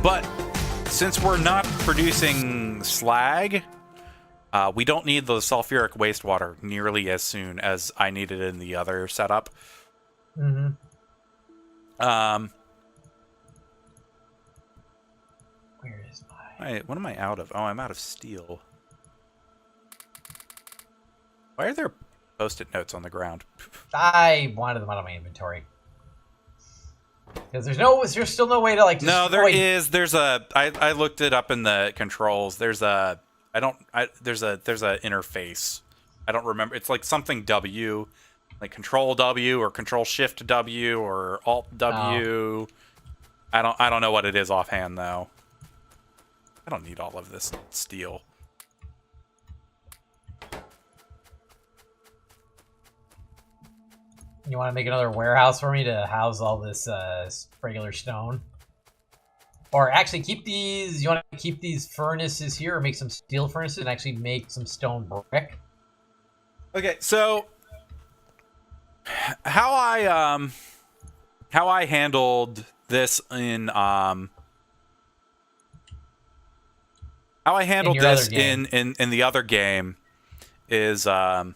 But since we're not producing slag, we don't need the sulfuric wastewater nearly as soon as I needed in the other setup. Mm-hmm. Where is my... What am I out of? Oh, I'm out of steel. Why are there post-it notes on the ground? I wanted them out of my inventory. Because there's still no way to, like, destroy... No, there is. There's a... I looked it up in the controls. There's a... there's a interface. I don't remember. It's like something W, like Control W or Control Shift W or Alt W. Oh. I don't know what it is offhand though. I don't need all of this steel. You want to make another warehouse for me to house all this regular stone? Or actually keep these... You want to keep these furnaces here or make some steel furnaces and actually make some stone brick? Okay, so... How I handled this in... How I handled this in the other game is... I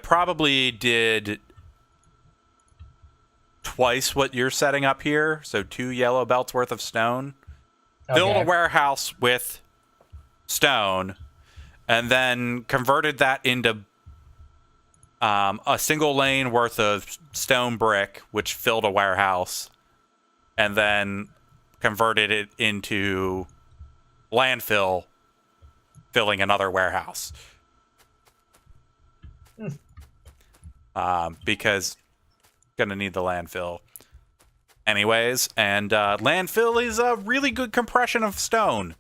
probably did... twice what you're setting up here, so 2 yellow belts worth of stone. Okay. Build a warehouse with stone, and then converted that into a single lane worth of stone brick, which filled a warehouse, and then converted it into landfill, filling another warehouse. Because gonna need the landfill anyways, and landfill is a really good compression of stone.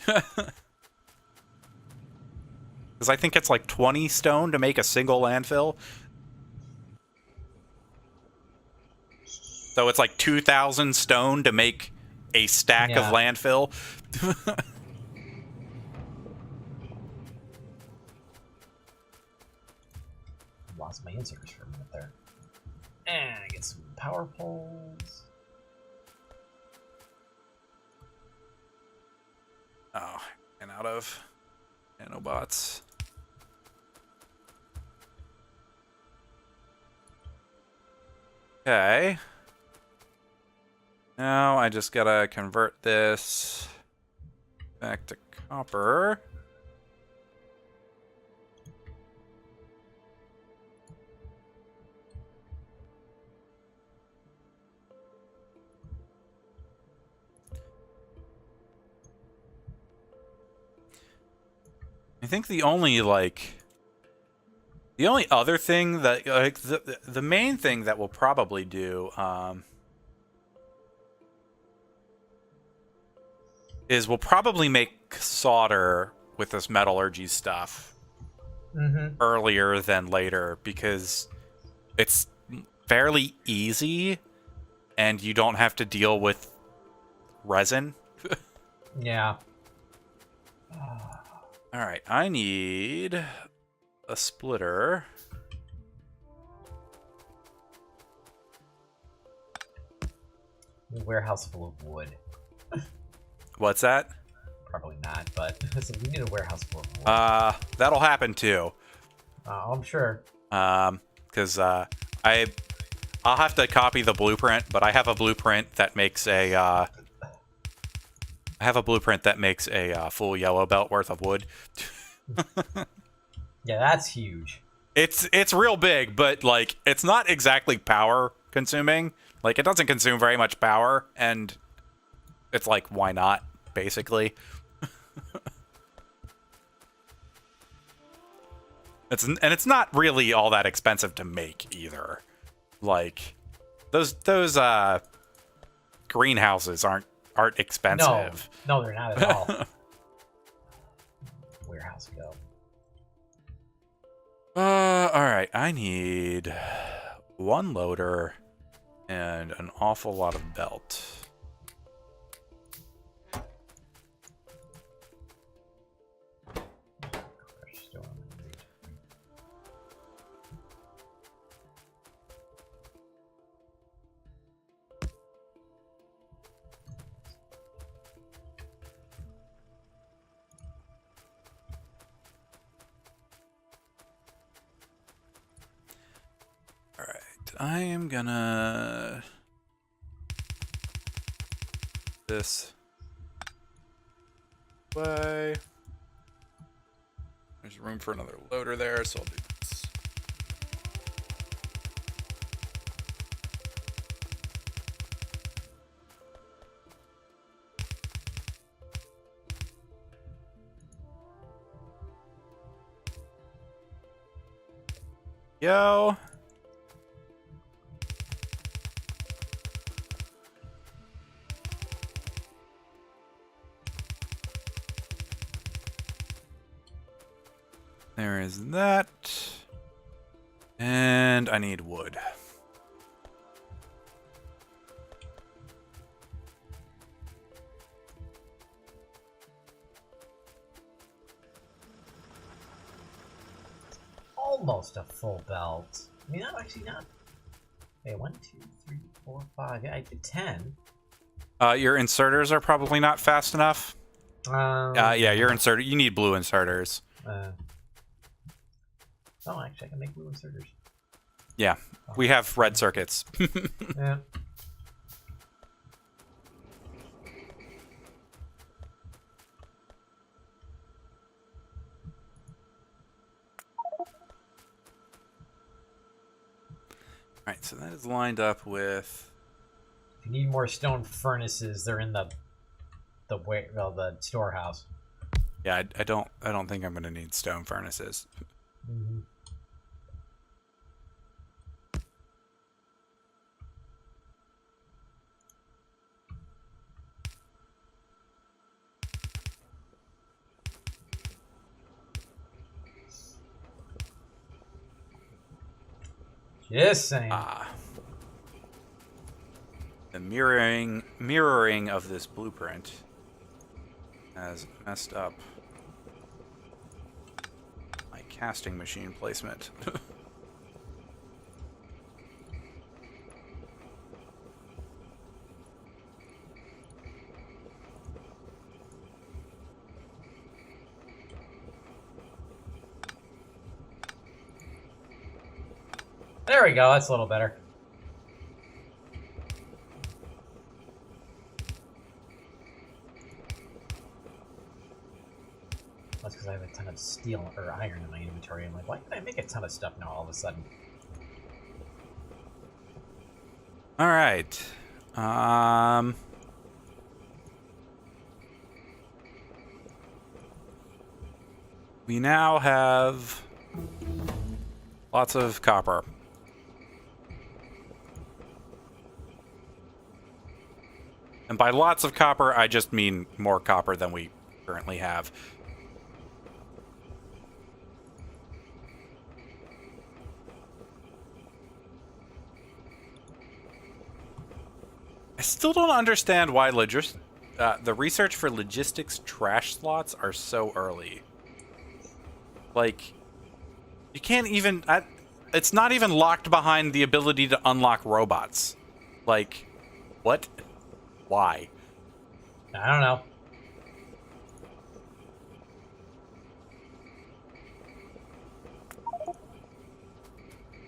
Because I think it's like 20 stone to make a single landfill. So it's like 2,000 stone to make a stack of landfill. Lost my answers for a minute there. And I get some power poles. Oh, and out of nanobots. Okay. Now I just gotta convert this back to copper. I think the only other thing that the main thing that we'll probably do is we'll probably make solder with this metallurgy stuff earlier than later, because it's fairly easy and you don't have to deal with resin. Yeah. All right, I need a splitter. A warehouse full of wood. What's that? Probably not, but we need a warehouse full of wood. That'll happen too. Oh, I'm sure. Because I'll have to copy the blueprint, but I have a blueprint that makes a full yellow belt worth of wood. Yeah, that's huge. It's real big, but like it's not exactly power consuming. Like it doesn't consume very much power, and it's like, why not, basically. It's not really all that expensive to make either. Like those greenhouses aren't expensive. No, they're not at all. Warehouse go. All right. I need 1 loader and an awful lot of belt. I am gonna... this way. There's room for another loader there, so I'll do this. Yo. There is that. And I need wood. Almost a full belt. I mean, not actually not. Okay, 1, 2, 3, 4, 5. Yeah, I did 10. Your inserters are probably not fast enough. Yeah, your inserter. You need blue inserters. Oh, actually, I can make blue inserters. Yeah, we have red circuits. Yeah. Alright, so that is lined up with... If you need more stone furnaces, they're in the storehouse. Yeah, I don't think I'm gonna need stone furnaces. Mm-hmm. Just saying. The mirroring of this blueprint has messed up my casting machine placement. There we go. That's a little better. That's because I have a ton of steel or iron in my inventory. I'm like, why can I make a ton of stuff now all of a sudden? All right. We now have lots of copper. And by lots of copper, I just mean more copper than we currently have. I still don't understand why the research for logistics trash slots are so early. Like, you can't even... it's not even locked behind the ability to unlock robots. Like, what? Why? I don't know.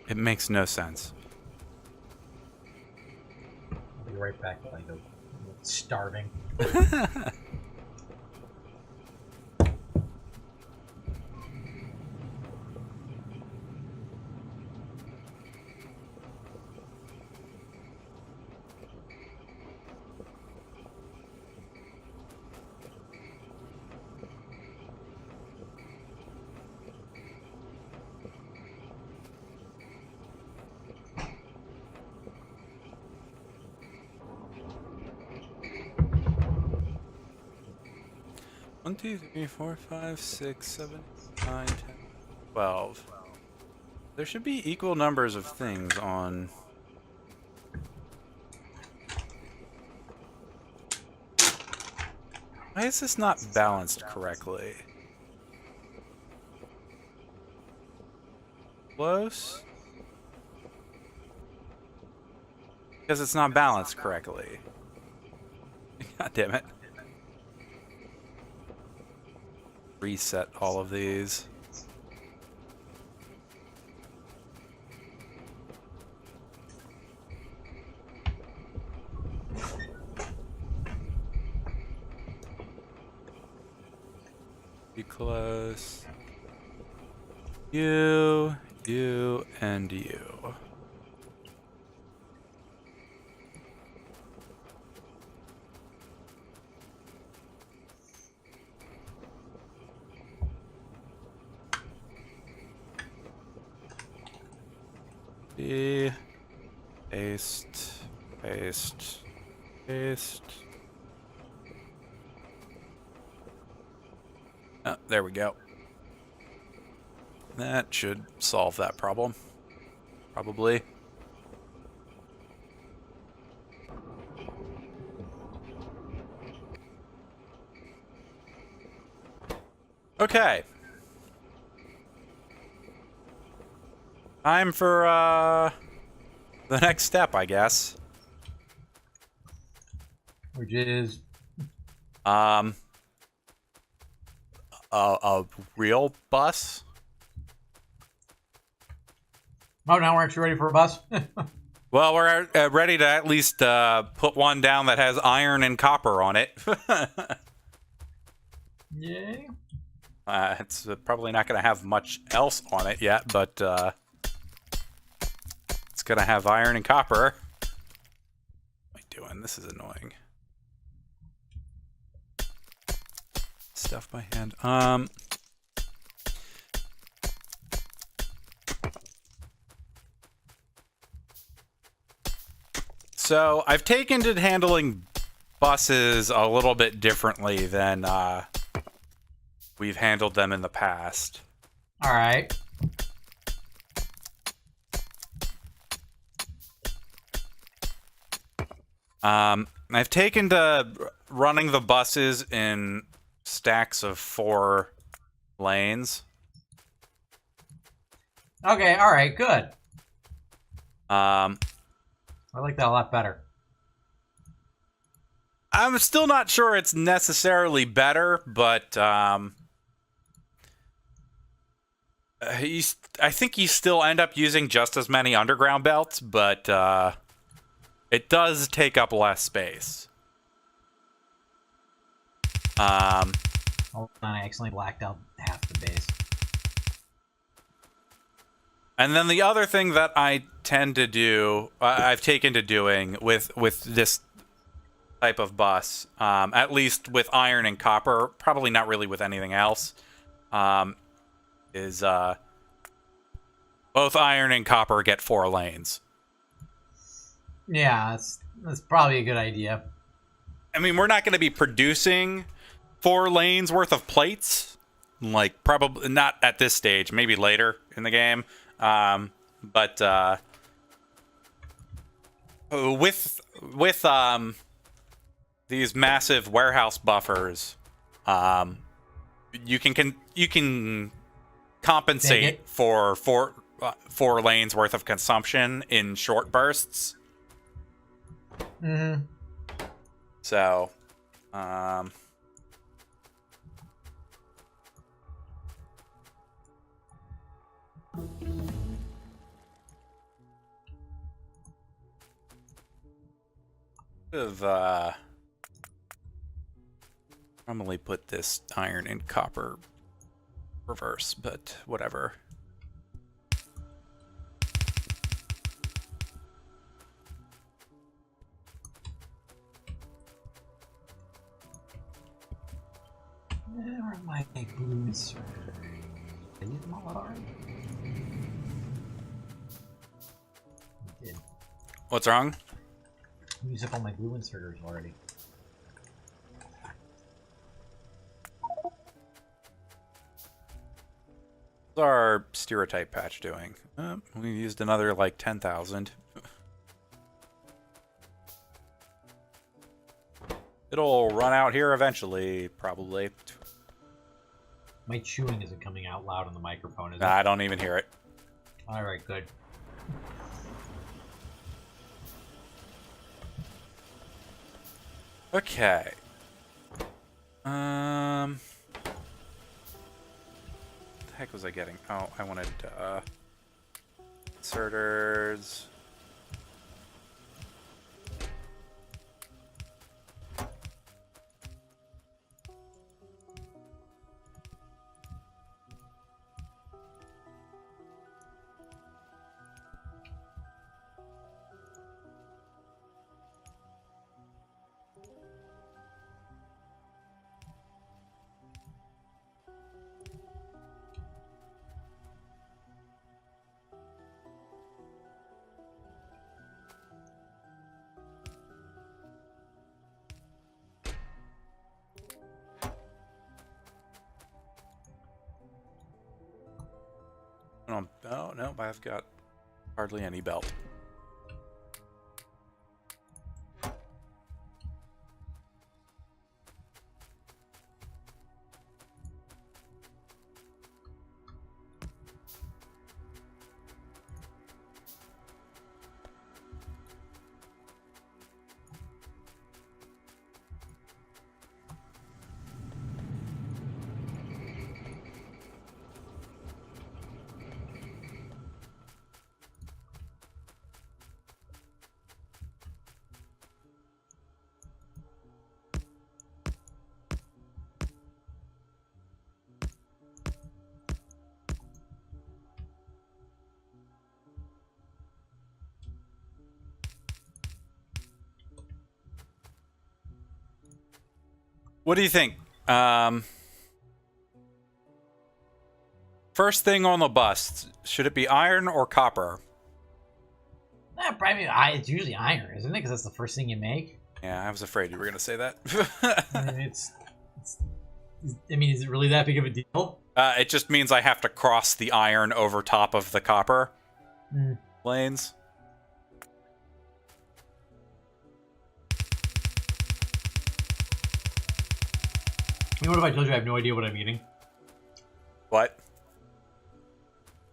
It makes no sense. I'll be right back if I go starving. 1, 2, 3, 4, 5, 6, 7, 9, 10, 12. There should be equal numbers of things on... Why is this not balanced correctly? Close? Because it's not balanced correctly. God damn it. Reset all of these. Be close. You, and you. Be paste, paste, paste. Oh, there we go. That should solve that problem. Probably. Okay. Time for the next step, I guess. Which is a real bus. oh, now we're actually ready for a bus. Well, we're ready to at least put one down that has iron and copper on it. Yay! It's probably not going to have much else on it yet, but it's going to have iron and copper. What am I doing? This is annoying. Stuff by hand. So I've taken to handling buses a little bit differently than we've handled them in the past. All right. I've taken to running the buses in stacks of 4 lanes. Okay. All right. Good. I like that a lot better. I'm still not sure it's necessarily better, but I think you still end up using just as many underground belts, but it does take up less space. Hold on, I accidentally blacked out half the base. And then the other thing that I tend to do, I've taken to doing with this type of bus, at least with iron and copper, probably not really with anything else, is both iron and copper get 4 lanes. Yeah, that's probably a good idea. I mean, we're not going to be producing 4 lanes worth of plates, like probably not at this stage, maybe later in the game. But with these massive warehouse buffers, you can compensate for 4 lanes worth of consumption in short bursts. Mm-hmm. So, normally put this iron and copper reverse, but whatever. Where are my glue inserters? I used them all already. I did. What's wrong? I used up all my glue inserters already. What's our stereotype patch doing? We used another like 10,000. It'll run out here eventually, probably. My chewing isn't coming out loud on the microphone, is it? I don't even hear it. Alright, good. Okay. What the heck was I getting? Oh, I wanted inserters. Oh, no, I've got hardly any belt. What do you think? First thing on the bus, should it be iron or copper? Probably, it's usually iron, isn't it? Because that's the first thing you make. Yeah, I was afraid you were going to say that. I mean, is it really that big of a deal? It just means I have to cross the iron over top of the copper lanes. You know, what if I told you I have no idea what I'm eating? What?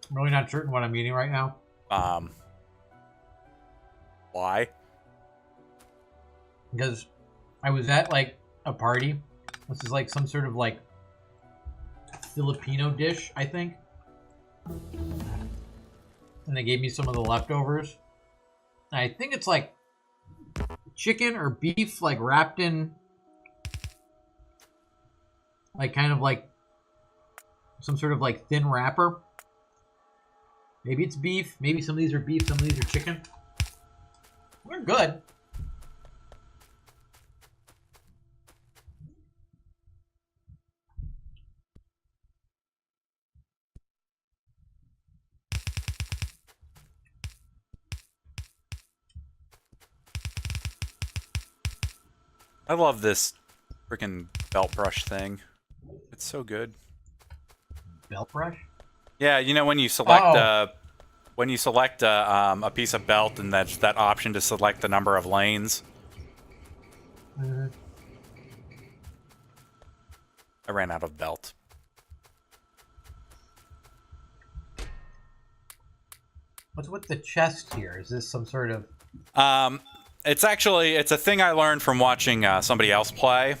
I'm really not certain what I'm eating right now. Why? Because I was at, like, a party. This is, like, some sort of, like, Filipino dish, I think. And they gave me some of the leftovers. And I think it's, like, chicken or beef, like, wrapped in... like, kind of like some sort of like thin wrapper. Maybe it's beef. Maybe some of these are beef. Some of these are chicken. We're good. I love this freaking belt brush thing. It's so good. Belt brush? Yeah, you know when you select a piece of belt and that's that option to select the number of lanes. Mm-hmm. I ran out of belt. What's with the chest here? Is this some sort of... It's a thing I learned from watching somebody else play,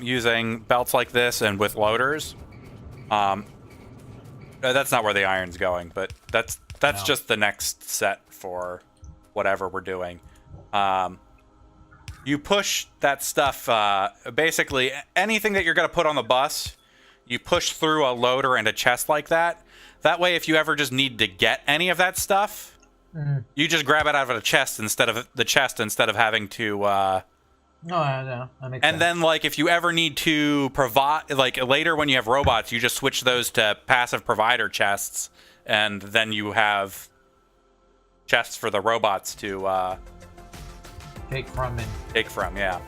using belts like this and with loaders. That's not where the iron's going, but that's just the next set for whatever we're doing. You push that stuff, basically anything that you're going to put on the bus, you push through a loader and a chest like that. That way, if you ever just need to get any of that stuff, you just grab it out of the chest instead of having to. No, that makes sense. And then, like, if you ever need to provide, like later when you have robots, you just switch those to passive provider chests, and then you have chests for the robots to take from. Yeah.